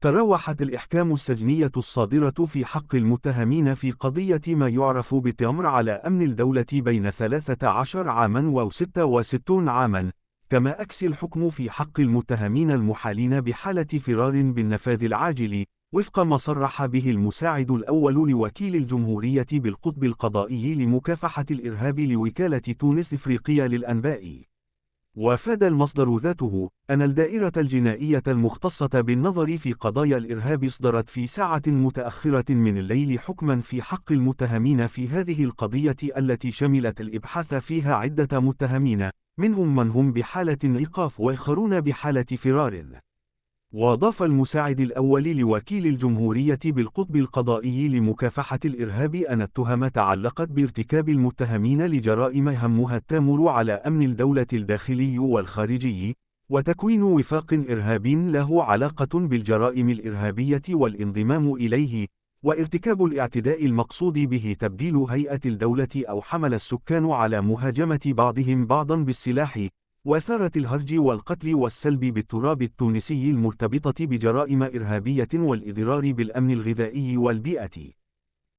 تراوحت الإحكام السجنية الصادرة في حق المتهمين في قضية ما يعرف بالتمر على أمن الدولة بين 13 عامًا و66 عامًا، كما أكسي الحكم في حق المتهمين المحالين بحالة فرار بالنفاذ العاجل، وفق ما صرح به المساعد الأول لوكيل الجمهورية بالقطب القضائي لمكافحة الإرهاب لوكالة تونس إفريقية للأنباء. وافاد المصدر ذاته أن الدائرة الجنائية المختصة بالنظر في قضايا الإرهاب أصدرت في ساعة متأخرة من الليل حكما في حق المتهمين في هذه القضية التي شملت الإبحاث فيها عدة متهمين، منهم من هم بحالة إيقاف وآخرون بحالة فرار. وأضاف المساعد الأول لوكيل الجمهورية بالقطب القضائي لمكافحة الإرهاب أن التهم تعلقت بارتكاب المتهمين لجرائم همها التامر على أمن الدولة الداخلي والخارجي، وتكوين وفاق إرهابي له علاقة بالجرائم الإرهابية والانضمام إليه، وارتكاب الاعتداء المقصود به تبديل هيئة الدولة أو حمل السكان على مهاجمة بعضهم بعضا بالسلاح، وإثارة الهرج والقتل والسلب بالتراب التونسي المرتبطة بجرائم إرهابية والإضرار بالأمن الغذائي والبيئة.